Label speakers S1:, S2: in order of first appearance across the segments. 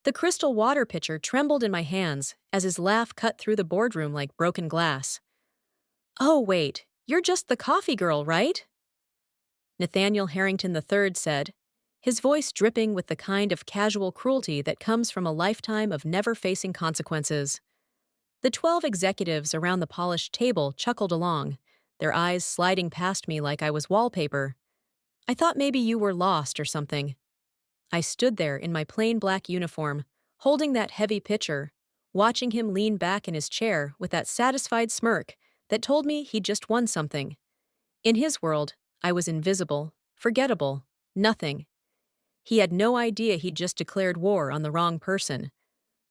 S1: The crystal water pitcher trembled in my hands as his laugh cut through the boardroom like broken glass. "Oh, wait, you're just the coffee girl, right?" Nathaniel Harrington III said, his voice dripping with the kind of casual cruelty that comes from a lifetime of never facing consequences. The 12 executives around the polished table chuckled along, their eyes sliding past me like I was wallpaper. "I thought maybe you were lost or something." I stood there in my plain black uniform, holding that heavy pitcher, watching him lean back in his chair with that satisfied smirk that told me he'd just won something. In his world, I was invisible, forgettable, nothing. He had no idea he'd just declared war on the wrong person.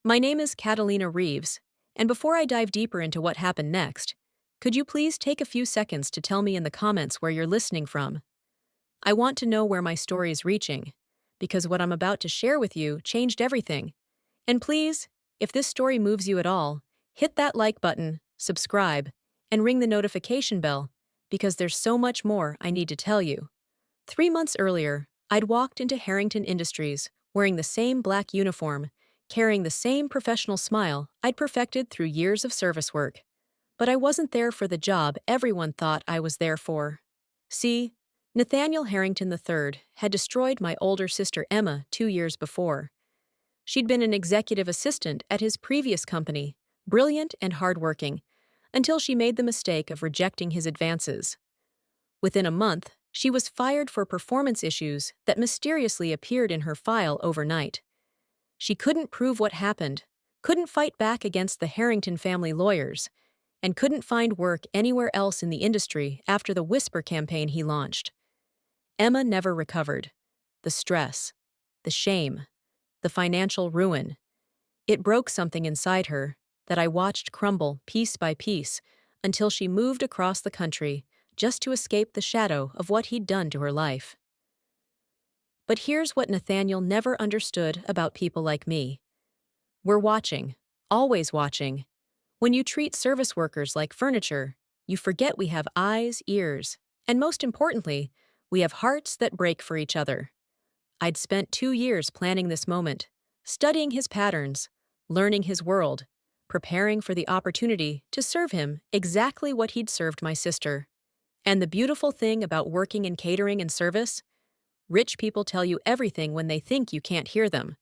S1: My name is Catalina Reeves, and before I dive deeper into what happened next, could you please take a few seconds to tell me in the comments where you're listening from? I want to know where my story is reaching, because what I'm about to share with you changed everything. And please, if this story moves you at all, hit that like button, subscribe, and ring the notification bell, because there's so much more I need to tell you. 3 months earlier, I'd walked into Harrington Industries, wearing the same black uniform, carrying the same professional smile I'd perfected through years of service work. But I wasn't there for the job everyone thought I was there for. See, Nathaniel Harrington III had destroyed my older sister Emma 2 years before. She'd been an executive assistant at his previous company, brilliant and hardworking, until she made the mistake of rejecting his advances. Within a month, she was fired for performance issues that mysteriously appeared in her file overnight. She couldn't prove what happened, couldn't fight back against the Harrington family lawyers, and couldn't find work anywhere else in the industry after the Whisper campaign he launched. Emma never recovered. The stress, the shame, the financial ruin. It broke something inside her that I watched crumble piece by piece until she moved across the country just to escape the shadow of what he'd done to her life. But here's what Nathaniel never understood about people like me. We're watching, always watching. When you treat service workers like furniture, you forget we have eyes, ears, and most importantly, we have hearts that break for each other. I'd spent 2 years planning this moment, studying his patterns, learning his world, preparing for the opportunity to serve him exactly what he'd served my sister. And the beautiful thing about working in catering and service? Rich people tell you everything when they think you can't hear them.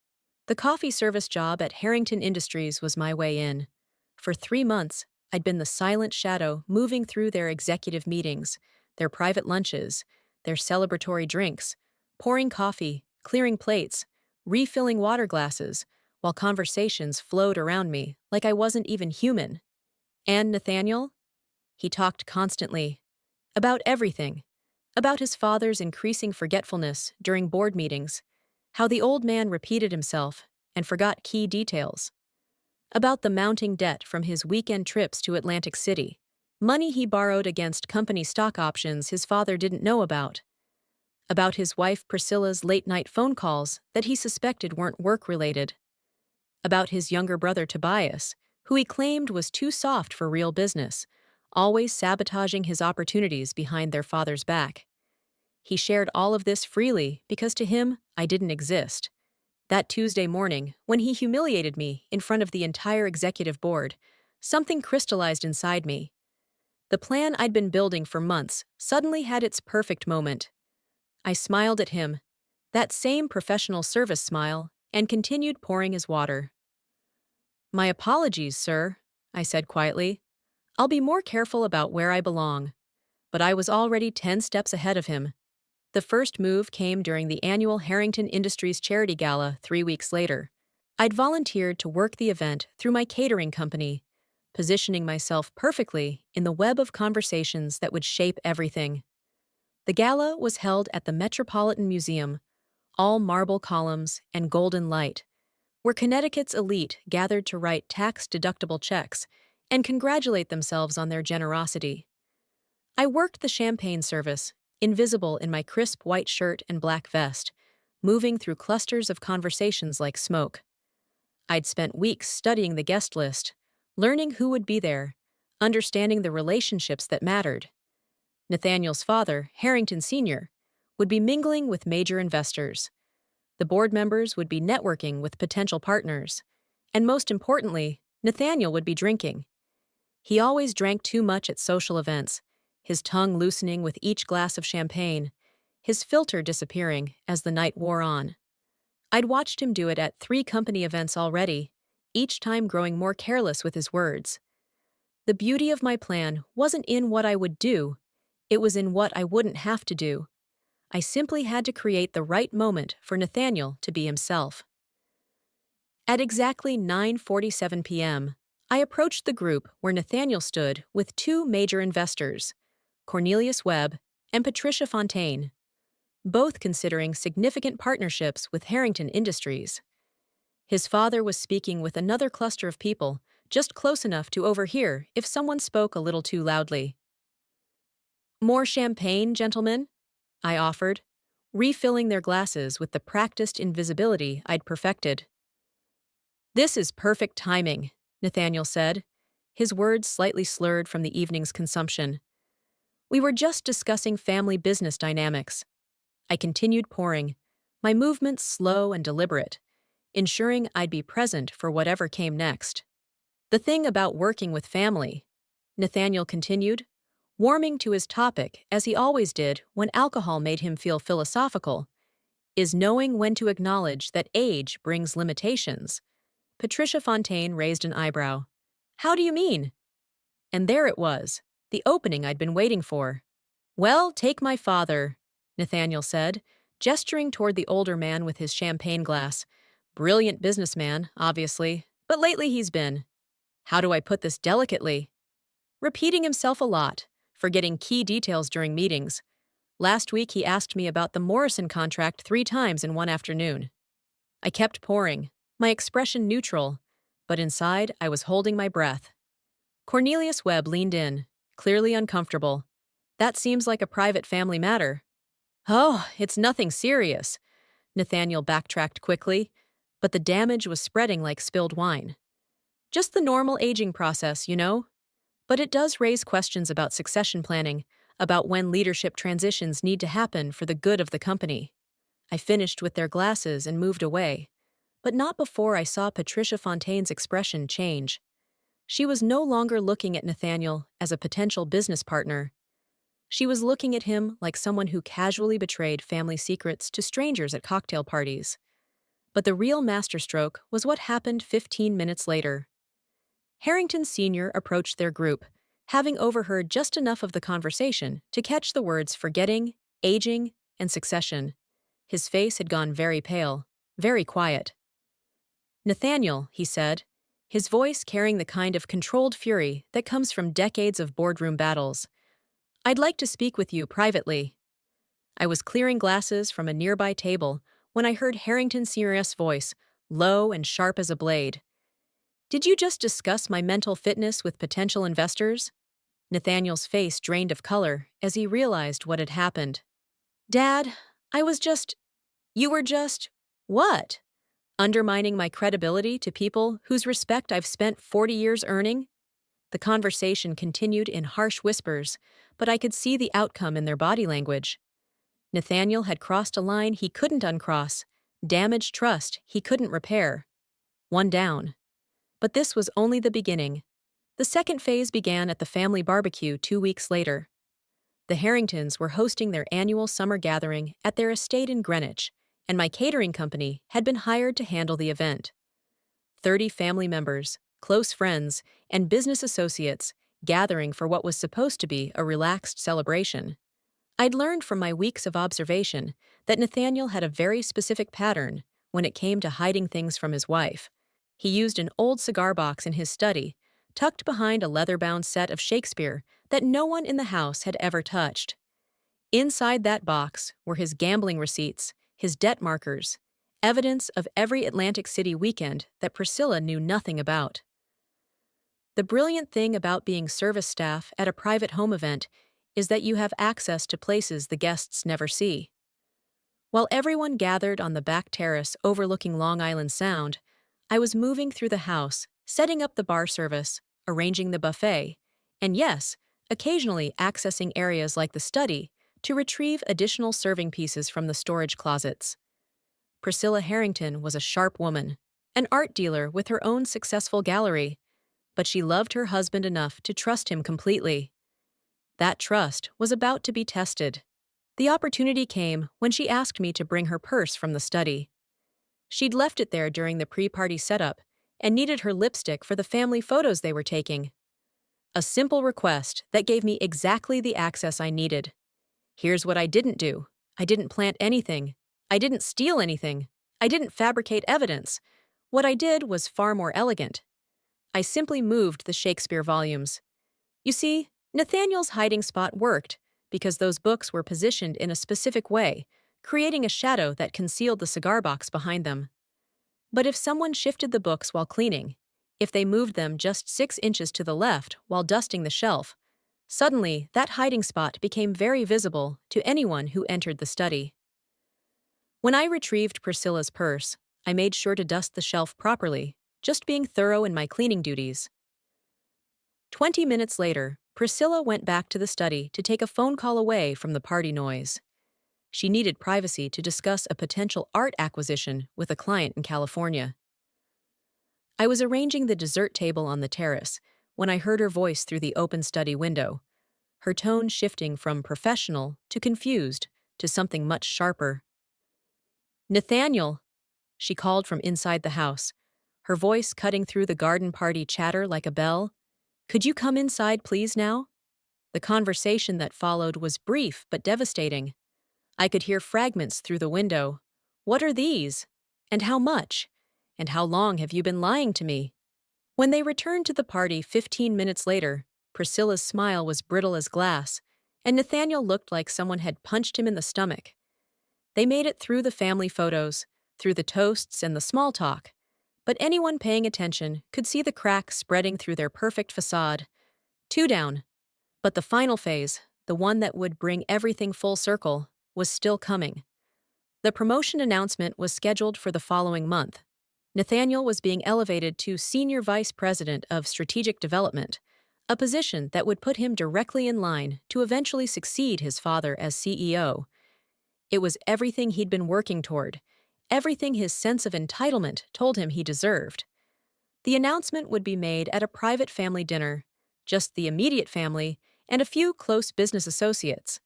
S1: The coffee service job at Harrington Industries was my way in. For 3 months, I'd been the silent shadow moving through their executive meetings, their private lunches, their celebratory drinks, pouring coffee, clearing plates, refilling water glasses, while conversations flowed around me like I wasn't even human. And Nathaniel? He talked constantly. About everything. About his father's increasing forgetfulness during board meetings, how the old man repeated himself and forgot key details. About the mounting debt from his weekend trips to Atlantic City, money he borrowed against company stock options his father didn't know about. About his wife Priscilla's late-night phone calls that he suspected weren't work-related. About his younger brother Tobias, who he claimed was too soft for real business, always sabotaging his opportunities behind their father's back. He shared all of this freely because to him, I didn't exist. That Tuesday morning, when he humiliated me in front of the entire executive board, something crystallized inside me. The plan I'd been building for months suddenly had its perfect moment. I smiled at him, that same professional service smile, and continued pouring his water. "My apologies, sir," I said quietly. "I'll be more careful about where I belong." But I was already 10 steps ahead of him. The first move came during the annual Harrington Industries Charity Gala 3 weeks later. I'd volunteered to work the event through my catering company, positioning myself perfectly in the web of conversations that would shape everything. The gala was held at the Metropolitan Museum, all marble columns and golden light, where Connecticut's elite gathered to write tax-deductible checks and congratulate themselves on their generosity. I worked the champagne service, invisible in my crisp white shirt and black vest, moving through clusters of conversations like smoke. I'd spent weeks studying the guest list, learning who would be there, understanding the relationships that mattered. Nathaniel's father, Harrington Sr., would be mingling with major investors. The board members would be networking with potential partners. And most importantly, Nathaniel would be drinking. He always drank too much at social events, his tongue loosening with each glass of champagne, his filter disappearing as the night wore on. I'd watched him do it at 3 company events already, each time growing more careless with his words. The beauty of my plan wasn't in what I would do, it was in what I wouldn't have to do. I simply had to create the right moment for Nathaniel to be himself. At exactly 9:47 p.m., I approached the group where Nathaniel stood with 2 major investors, Cornelius Webb and Patricia Fontaine, both considering significant partnerships with Harrington Industries. His father was speaking with another cluster of people, just close enough to overhear if someone spoke a little too loudly. "More champagne, gentlemen?" I offered, refilling their glasses with the practiced invisibility I'd perfected. "This is perfect timing," Nathaniel said, his words slightly slurred from the evening's consumption. "We were just discussing family business dynamics." I continued pouring, my movements slow and deliberate, ensuring I'd be present for whatever came next. "The thing about working with family," Nathaniel continued, warming to his topic as he always did when alcohol made him feel philosophical, "is knowing when to acknowledge that age brings limitations." Patricia Fontaine raised an eyebrow. "How do you mean?" And there it was, the opening I'd been waiting for. "Well, take my father," Nathaniel said, gesturing toward the older man with his champagne glass. "Brilliant businessman, obviously, but lately he's been, how do I put this delicately? Repeating himself a lot, forgetting key details during meetings. Last week he asked me about the Morrison contract 3 times in one afternoon." I kept pouring, my expression neutral, but inside I was holding my breath. Cornelius Webb leaned in, clearly uncomfortable. "That seems like a private family matter." "Oh, it's nothing serious," Nathaniel backtracked quickly, but the damage was spreading like spilled wine. "Just the normal aging process, you know? But it does raise questions about succession planning, about when leadership transitions need to happen for the good of the company." I finished with their glasses and moved away, but not before I saw Patricia Fontaine's expression change. She was no longer looking at Nathaniel as a potential business partner. She was looking at him like someone who casually betrayed family secrets to strangers at cocktail parties. But the real masterstroke was what happened 15 minutes later. Harrington Sr. approached their group, having overheard just enough of the conversation to catch the words forgetting, aging, and succession. His face had gone very pale, very quiet. "Nathaniel," he said, his voice carrying the kind of controlled fury that comes from decades of boardroom battles, "I'd like to speak with you privately." I was clearing glasses from a nearby table when I heard Harrington Sr.'s voice, low and sharp as a blade. "Did you just discuss my mental fitness with potential investors?" Nathaniel's face drained of color as he realized what had happened. "Dad, I was just... You were just... What? Undermining my credibility to people whose respect I've spent 40 years earning?" The conversation continued in harsh whispers, but I could see the outcome in their body language. Nathaniel had crossed a line he couldn't uncross, damaged trust he couldn't repair. One down. But this was only the beginning. The second phase began at the family barbecue 2 weeks later. The Harringtons were hosting their annual summer gathering at their estate in Greenwich, and my catering company had been hired to handle the event. 30 family members, close friends, and business associates gathering for what was supposed to be a relaxed celebration. I'd learned from my weeks of observation that Nathaniel had a very specific pattern when it came to hiding things from his wife. He used an old cigar box in his study, tucked behind a leather-bound set of Shakespeare that no one in the house had ever touched. Inside that box were his gambling receipts, his debt markers, evidence of every Atlantic City weekend that Priscilla knew nothing about. The brilliant thing about being service staff at a private home event is that you have access to places the guests never see. While everyone gathered on the back terrace overlooking Long Island Sound, I was moving through the house, setting up the bar service, arranging the buffet, and yes, occasionally accessing areas like the study to retrieve additional serving pieces from the storage closets. Priscilla Harrington was a sharp woman, an art dealer with her own successful gallery, but she loved her husband enough to trust him completely. That trust was about to be tested. The opportunity came when she asked me to bring her purse from the study. She'd left it there during the pre-party setup and needed her lipstick for the family photos they were taking. A simple request that gave me exactly the access I needed. Here's what I didn't do. I didn't plant anything. I didn't steal anything. I didn't fabricate evidence. What I did was far more elegant. I simply moved the Shakespeare volumes. You see, Nathaniel's hiding spot worked because those books were positioned in a specific way, creating a shadow that concealed the cigar box behind them. But if someone shifted the books while cleaning, if they moved them just 6 inches to the left while dusting the shelf, suddenly that hiding spot became very visible to anyone who entered the study. When I retrieved Priscilla's purse, I made sure to dust the shelf properly, just being thorough in my cleaning duties. 20 minutes later, Priscilla went back to the study to take a phone call away from the party noise. She needed privacy to discuss a potential art acquisition with a client in California. I was arranging the dessert table on the terrace when I heard her voice through the open study window, her tone shifting from professional to confused to something much sharper. "Nathaniel," she called from inside the house, her voice cutting through the garden party chatter like a bell. "Could you come inside, please, now?" The conversation that followed was brief but devastating. I could hear fragments through the window. "What are these? And how much? And how long have you been lying to me?" When they returned to the party 15 minutes later, Priscilla's smile was brittle as glass, and Nathaniel looked like someone had punched him in the stomach. They made it through the family photos, through the toasts and the small talk, but anyone paying attention could see the cracks spreading through their perfect facade. 2 down. But the final phase, the one that would bring everything full circle, was still coming. The promotion announcement was scheduled for the following month. Nathaniel was being elevated to Senior Vice President of Strategic Development, a position that would put him directly in line to eventually succeed his father as CEO. It was everything he'd been working toward, everything his sense of entitlement told him he deserved. The announcement would be made at a private family dinner, just the immediate family and a few close business associates.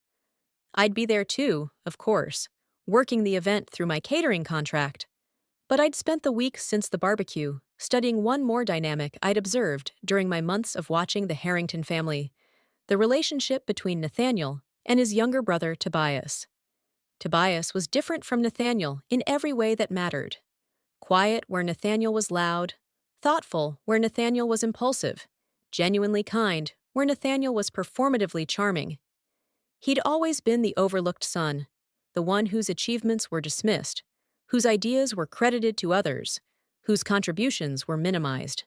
S1: I'd be there too, of course, working the event through my catering contract. But I'd spent the week since the barbecue studying one more dynamic I'd observed during my months of watching the Harrington family, the relationship between Nathaniel and his younger brother Tobias. Tobias was different from Nathaniel in every way that mattered. Quiet where Nathaniel was loud, thoughtful where Nathaniel was impulsive, genuinely kind where Nathaniel was performatively charming. He'd always been the overlooked son, the one whose achievements were dismissed, whose ideas were credited to others, whose contributions were minimized.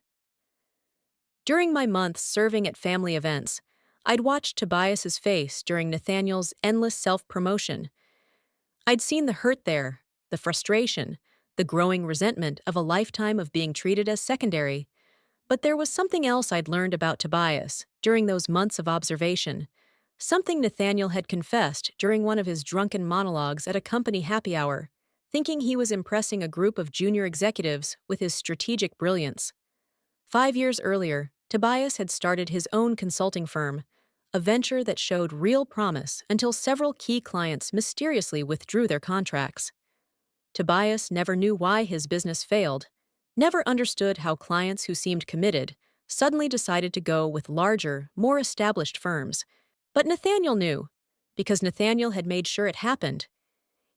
S1: During my months serving at family events, I'd watched Tobias's face during Nathaniel's endless self-promotion. I'd seen the hurt there, the frustration, the growing resentment of a lifetime of being treated as secondary. But there was something else I'd learned about Tobias during those months of observation, something Nathaniel had confessed during one of his drunken monologues at a company happy hour, thinking he was impressing a group of junior executives with his strategic brilliance. 5 years earlier, Tobias had started his own consulting firm, a venture that showed real promise until several key clients mysteriously withdrew their contracts. Tobias never knew why his business failed, never understood how clients who seemed committed suddenly decided to go with larger, more established firms. But Nathaniel knew, because Nathaniel had made sure it happened.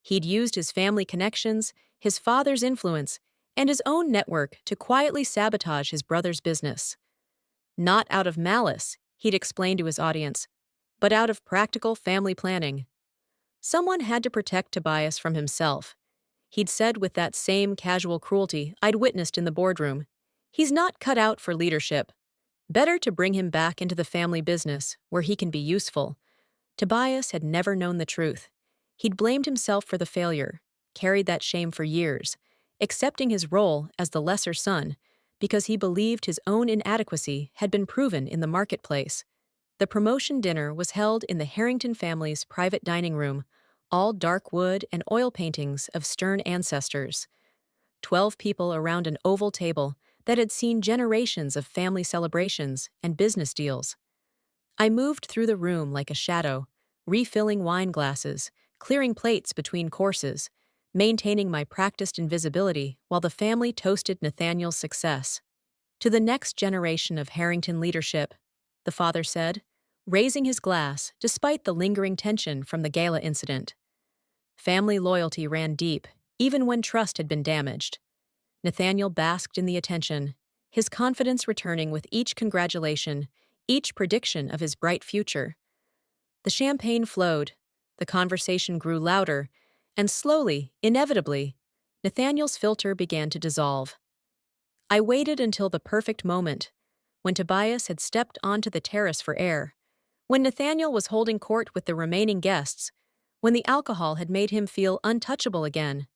S1: He'd used his family connections, his father's influence, and his own network to quietly sabotage his brother's business. Not out of malice, he'd explained to his audience, but out of practical family planning. Someone had to protect Tobias from himself. He'd said with that same casual cruelty I'd witnessed in the boardroom, "He's not cut out for leadership. Better to bring him back into the family business, where he can be useful." Tobias had never known the truth. He'd blamed himself for the failure, carried that shame for years, accepting his role as the lesser son, because he believed his own inadequacy had been proven in the marketplace. The promotion dinner was held in the Harrington family's private dining room, all dark wood and oil paintings of stern ancestors. 12 people around an oval table that had seen generations of family celebrations and business deals. I moved through the room like a shadow, refilling wine glasses, clearing plates between courses, maintaining my practiced invisibility while the family toasted Nathaniel's success. To the next generation of Harrington leadership, the father said, raising his glass despite the lingering tension from the gala incident. Family loyalty ran deep, even when trust had been damaged. Nathaniel basked in the attention, his confidence returning with each congratulation, each prediction of his bright future. The champagne flowed, the conversation grew louder, and slowly, inevitably, Nathaniel's filter began to dissolve. I waited until the perfect moment, when Tobias had stepped onto the terrace for air, when Nathaniel was holding court with the remaining guests, when the alcohol had made him feel untouchable again.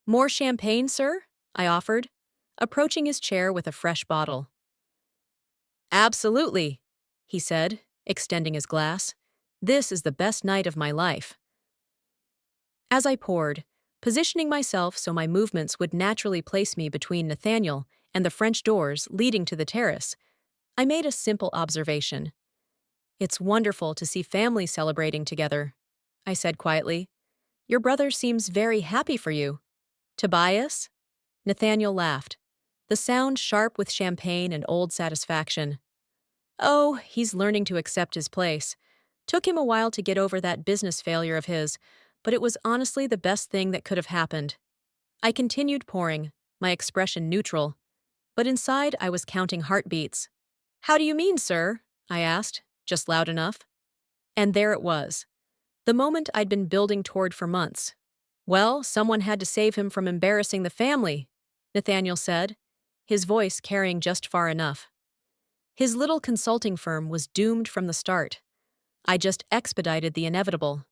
S1: "More champagne, sir?" I offered, approaching his chair with a fresh bottle. "Absolutely," he said, extending his glass. "This is the best night of my life." As I poured, positioning myself so my movements would naturally place me between Nathaniel and the French doors leading to the terrace, I made a simple observation. "It's wonderful to see families celebrating together," I said quietly. "Your brother seems very happy for you." "Tobias?" Nathaniel laughed, the sound sharp with champagne and old satisfaction. "Oh, he's learning to accept his place. Took him a while to get over that business failure of his, but it was honestly the best thing that could have happened." I continued pouring, my expression neutral, but inside I was counting heartbeats. "How do you mean, sir?" I asked, just loud enough. And there it was, the moment I'd been building toward for months. "Well, someone had to save him from embarrassing the family," Nathaniel said, his voice carrying just far enough. His little consulting firm was doomed from the start. I just expedited the inevitable,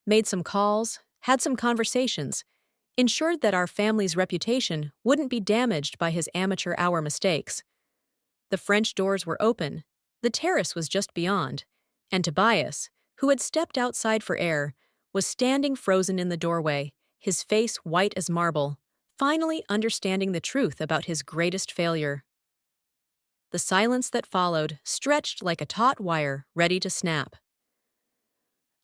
S1: made some calls, had some conversations, ensured that our family's reputation wouldn't be damaged by his amateur hour mistakes. The French doors were open, the terrace was just beyond, and Tobias, who had stepped outside for air, was standing frozen in the doorway, his face white as marble, finally understanding the truth about his greatest failure. The silence that followed stretched like a taut wire ready to snap.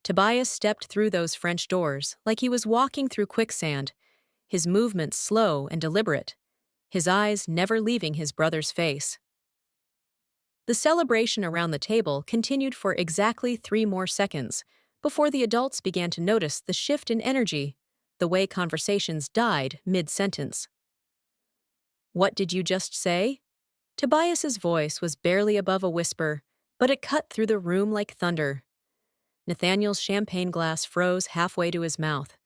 S1: Tobias stepped through those French doors like he was walking through quicksand, his movements slow and deliberate, his eyes never leaving his brother's face. The celebration around the table continued for exactly 3 more seconds before the adults began to notice the shift in energy, the way conversations died mid-sentence. "What did you just say?" Tobias's voice was barely above a whisper, but it cut through the room like thunder. Nathaniel's champagne glass froze halfway to his mouth.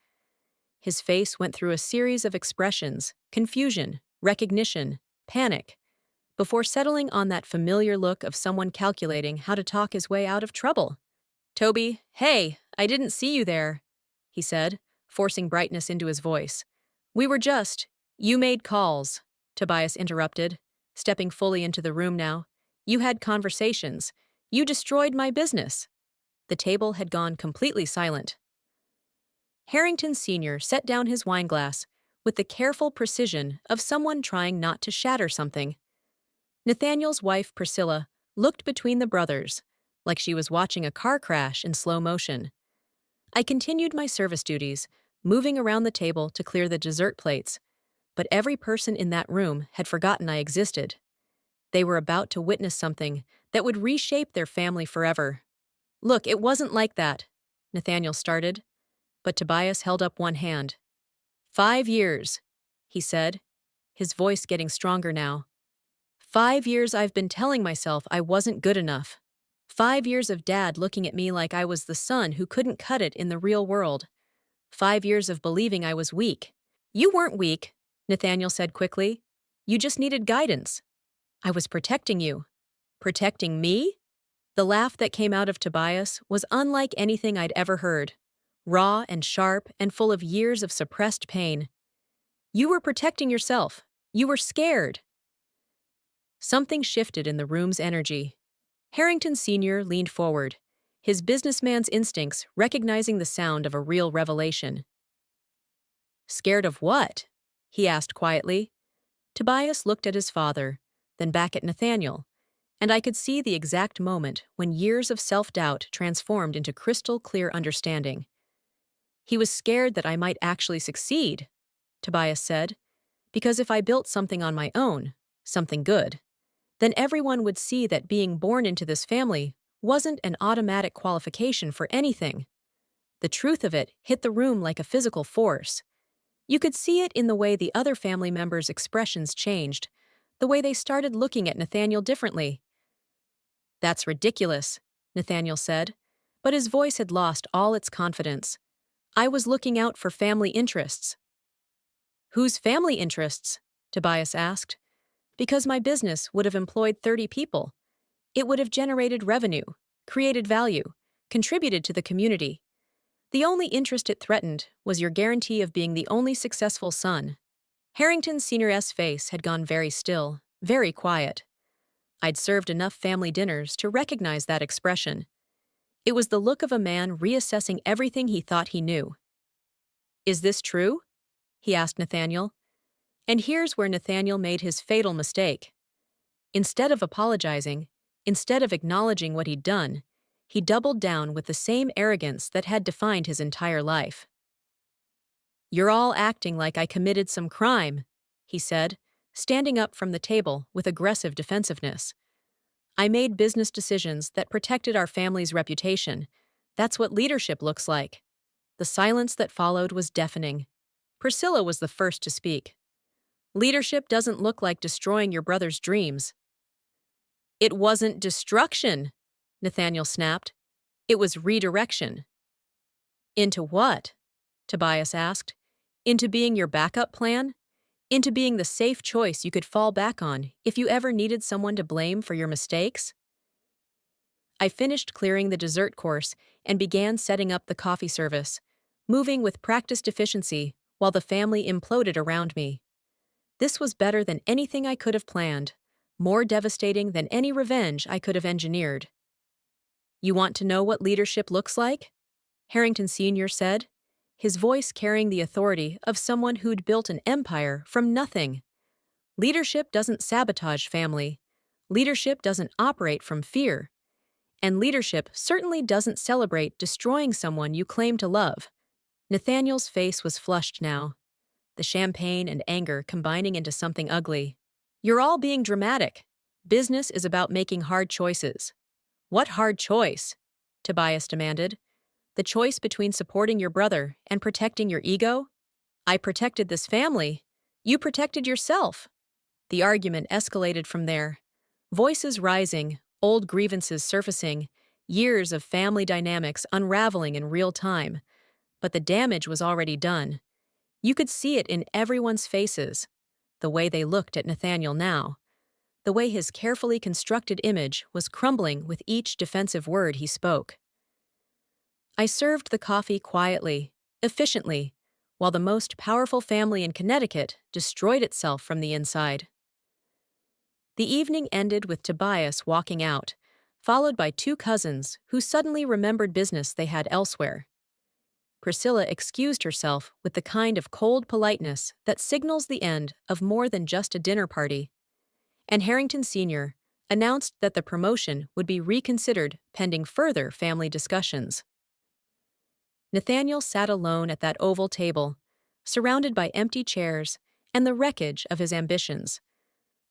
S1: His face went through a series of expressions: confusion, recognition, panic, before settling on that familiar look of someone calculating how to talk his way out of trouble. "Toby, hey, I didn't see you there," he said, forcing brightness into his voice. "We were just—" "You made calls," Tobias interrupted, stepping fully into the room now. "You had conversations. You destroyed my business." The table had gone completely silent. Harrington Sr. set down his wineglass with the careful precision of someone trying not to shatter something. Nathaniel's wife, Priscilla, looked between the brothers, like she was watching a car crash in slow motion. I continued my service duties, moving around the table to clear the dessert plates, but every person in that room had forgotten I existed. They were about to witness something that would reshape their family forever. "Look, it wasn't like that," Nathaniel started, but Tobias held up one hand. "5 years," he said, his voice getting stronger now. 5 years I've been telling myself I wasn't good enough. 5 years of Dad looking at me like I was the son who couldn't cut it in the real world. 5 years of believing I was weak. "You weren't weak," Nathaniel said quickly. "You just needed guidance. I was protecting you." "Protecting me?" The laugh that came out of Tobias was unlike anything I'd ever heard. Raw and sharp and full of years of suppressed pain. "You were protecting yourself. You were scared." Something shifted in the room's energy. Harrington Sr. leaned forward, his businessman's instincts recognizing the sound of a real revelation. "Scared of what?" he asked quietly. Tobias looked at his father, then back at Nathaniel, and I could see the exact moment when years of self-doubt transformed into crystal-clear understanding. "He was scared that I might actually succeed," Tobias said, "because if I built something on my own, something good, then everyone would see that being born into this family wasn't an automatic qualification for anything." The truth of it hit the room like a physical force. You could see it in the way the other family members' expressions changed, the way they started looking at Nathaniel differently. "That's ridiculous," Nathaniel said, but his voice had lost all its confidence. "I was looking out for family interests." "Whose family interests?" Tobias asked. "Because my business would have employed 30 people. It would have generated revenue, created value, contributed to the community. The only interest it threatened was your guarantee of being the only successful son." Harrington Sr.'s face had gone very still, very quiet. I'd served enough family dinners to recognize that expression. It was the look of a man reassessing everything he thought he knew. "Is this true?" he asked Nathaniel. And here's where Nathaniel made his fatal mistake. Instead of apologizing, instead of acknowledging what he'd done, he doubled down with the same arrogance that had defined his entire life. "You're all acting like I committed some crime," he said, standing up from the table with aggressive defensiveness. "I made business decisions that protected our family's reputation. That's what leadership looks like." The silence that followed was deafening. Priscilla was the first to speak. "Leadership doesn't look like destroying your brother's dreams." "It wasn't destruction," Nathaniel snapped. "It was redirection." "Into what?" Tobias asked. "Into being your backup plan? Into being the safe choice you could fall back on if you ever needed someone to blame for your mistakes?" I finished clearing the dessert course and began setting up the coffee service, moving with practiced efficiency while the family imploded around me. This was better than anything I could have planned, more devastating than any revenge I could have engineered. "You want to know what leadership looks like?" Harrington Sr. said, his voice carrying the authority of someone who'd built an empire from nothing. "Leadership doesn't sabotage family. Leadership doesn't operate from fear. And leadership certainly doesn't celebrate destroying someone you claim to love." Nathaniel's face was flushed now, the champagne and anger combining into something ugly. "You're all being dramatic. Business is about making hard choices." "What hard choice?" Tobias demanded. "The choice between supporting your brother and protecting your ego?" "I protected this family. You protected yourself." The argument escalated from there. Voices rising, old grievances surfacing, years of family dynamics unraveling in real time. But the damage was already done. You could see it in everyone's faces. The way they looked at Nathaniel now. The way his carefully constructed image was crumbling with each defensive word he spoke. I served the coffee quietly, efficiently, while the most powerful family in Connecticut destroyed itself from the inside. The evening ended with Tobias walking out, followed by two cousins who suddenly remembered business they had elsewhere. Priscilla excused herself with the kind of cold politeness that signals the end of more than just a dinner party. And Harrington Sr. announced that the promotion would be reconsidered pending further family discussions. Nathaniel sat alone at that oval table, surrounded by empty chairs and the wreckage of his ambitions.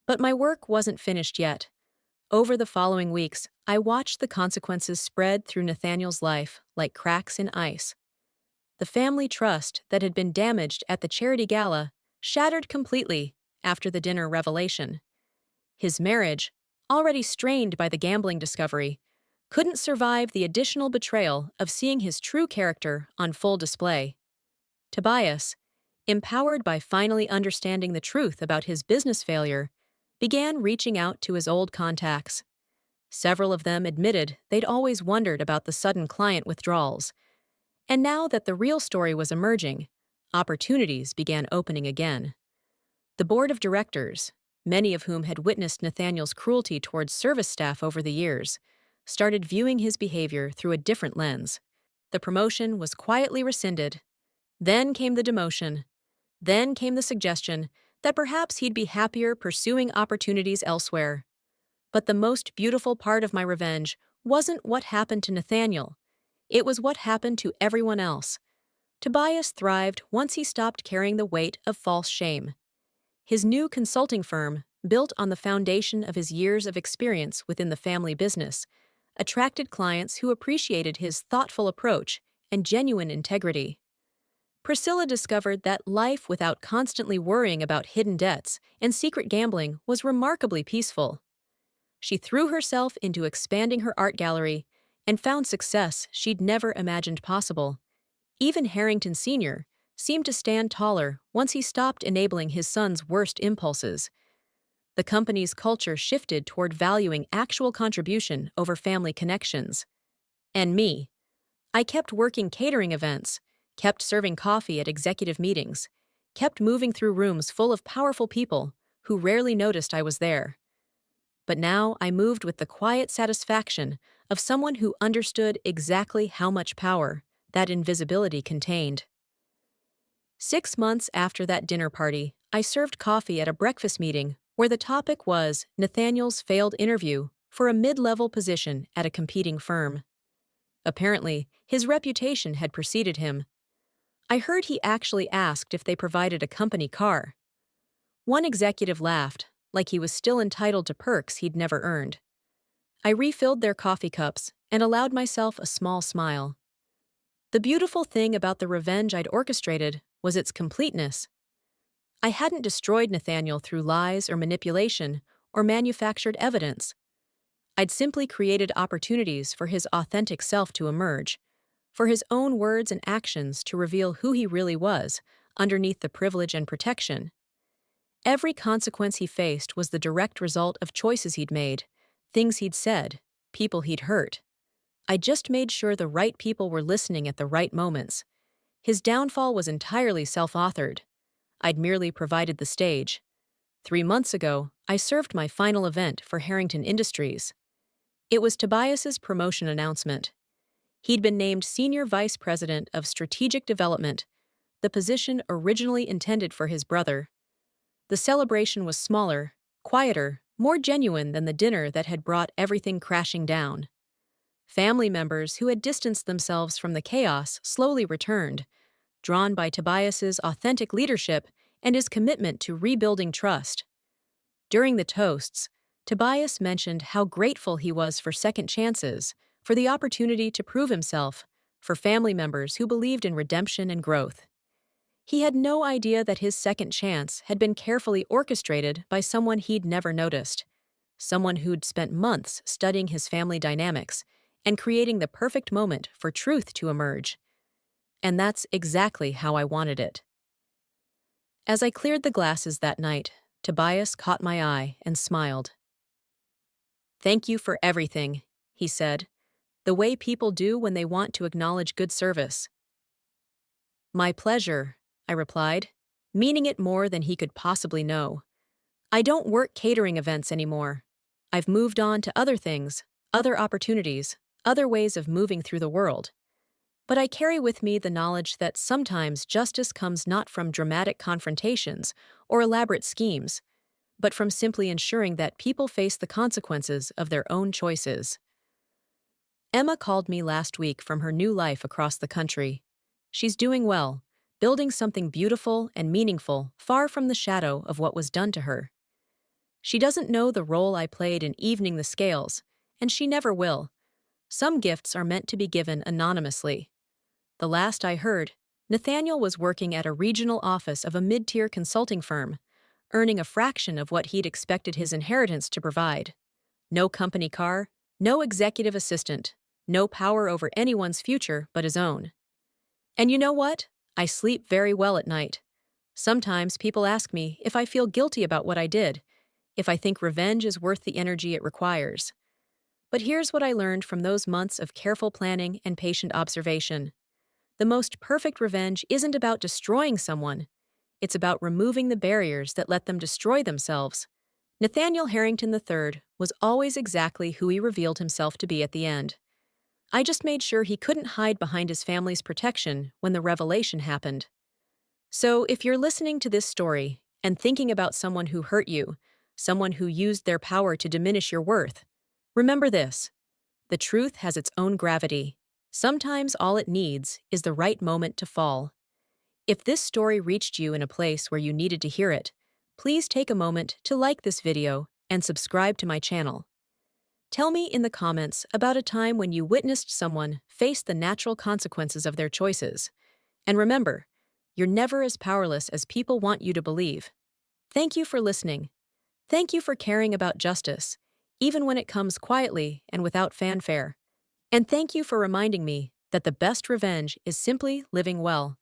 S1: But my work wasn't finished yet. Over the following weeks, I watched the consequences spread through Nathaniel's life like cracks in ice. The family trust that had been damaged at the charity gala shattered completely after the dinner revelation. His marriage, already strained by the gambling discovery, couldn't survive the additional betrayal of seeing his true character on full display. Tobias, empowered by finally understanding the truth about his business failure, began reaching out to his old contacts. Several of them admitted they'd always wondered about the sudden client withdrawals. And now that the real story was emerging, opportunities began opening again. The board of directors, many of whom had witnessed Nathaniel's cruelty towards service staff over the years, started viewing his behavior through a different lens. The promotion was quietly rescinded. Then came the demotion. Then came the suggestion that perhaps he'd be happier pursuing opportunities elsewhere. But the most beautiful part of my revenge wasn't what happened to Nathaniel. It was what happened to everyone else. Tobias thrived once he stopped carrying the weight of false shame. His new consulting firm, built on the foundation of his years of experience within the family business, attracted clients who appreciated his thoughtful approach and genuine integrity. Priscilla discovered that life without constantly worrying about hidden debts and secret gambling was remarkably peaceful. She threw herself into expanding her art gallery and found success she'd never imagined possible. Even Harrington Sr. seemed to stand taller once he stopped enabling his son's worst impulses. The company's culture shifted toward valuing actual contribution over family connections. And me. I kept working catering events, kept serving coffee at executive meetings, kept moving through rooms full of powerful people who rarely noticed I was there. But now I moved with the quiet satisfaction of someone who understood exactly how much power that invisibility contained. 6 months after that dinner party, I served coffee at a breakfast meeting where the topic was Nathaniel's failed interview for a mid-level position at a competing firm. Apparently, his reputation had preceded him. I heard he actually asked if they provided a company car. One executive laughed, like he was still entitled to perks he'd never earned. I refilled their coffee cups and allowed myself a small smile. The beautiful thing about the revenge I'd orchestrated was its completeness. I hadn't destroyed Nathaniel through lies or manipulation or manufactured evidence. I'd simply created opportunities for his authentic self to emerge, for his own words and actions to reveal who he really was underneath the privilege and protection. Every consequence he faced was the direct result of choices he'd made, things he'd said, people he'd hurt. I just made sure the right people were listening at the right moments. His downfall was entirely self-authored. I'd merely provided the stage. 3 months ago, I served my final event for Harrington Industries. It was Tobias's promotion announcement. He'd been named Senior Vice President of Strategic Development, the position originally intended for his brother. The celebration was smaller, quieter, more genuine than the dinner that had brought everything crashing down. Family members who had distanced themselves from the chaos slowly returned, drawn by Tobias's authentic leadership and his commitment to rebuilding trust. During the toasts, Tobias mentioned how grateful he was for second chances, for the opportunity to prove himself, for family members who believed in redemption and growth. He had no idea that his second chance had been carefully orchestrated by someone he'd never noticed, someone who'd spent months studying his family dynamics and creating the perfect moment for truth to emerge. And that's exactly how I wanted it. As I cleared the glasses that night, Tobias caught my eye and smiled. "Thank you for everything," he said, the way people do when they want to acknowledge good service. "My pleasure," I replied, meaning it more than he could possibly know. I don't work catering events anymore. I've moved on to other things, other opportunities, other ways of moving through the world. But I carry with me the knowledge that sometimes justice comes not from dramatic confrontations or elaborate schemes, but from simply ensuring that people face the consequences of their own choices. Emma called me last week from her new life across the country. She's doing well, building something beautiful and meaningful far from the shadow of what was done to her. She doesn't know the role I played in evening the scales, and she never will. Some gifts are meant to be given anonymously. The last I heard, Nathaniel was working at a regional office of a mid-tier consulting firm, earning a fraction of what he'd expected his inheritance to provide. No company car, no executive assistant, no power over anyone's future but his own. And you know what? I sleep very well at night. Sometimes people ask me if I feel guilty about what I did, if I think revenge is worth the energy it requires. But here's what I learned from those months of careful planning and patient observation. The most perfect revenge isn't about destroying someone. It's about removing the barriers that let them destroy themselves. Nathaniel Harrington III was always exactly who he revealed himself to be at the end. I just made sure he couldn't hide behind his family's protection when the revelation happened. So, if you're listening to this story and thinking about someone who hurt you, someone who used their power to diminish your worth, remember this: the truth has its own gravity. Sometimes all it needs is the right moment to fall. If this story reached you in a place where you needed to hear it, please take a moment to like this video and subscribe to my channel. Tell me in the comments about a time when you witnessed someone face the natural consequences of their choices. And remember, you're never as powerless as people want you to believe. Thank you for listening. Thank you for caring about justice, even when it comes quietly and without fanfare. And thank you for reminding me that the best revenge is simply living well.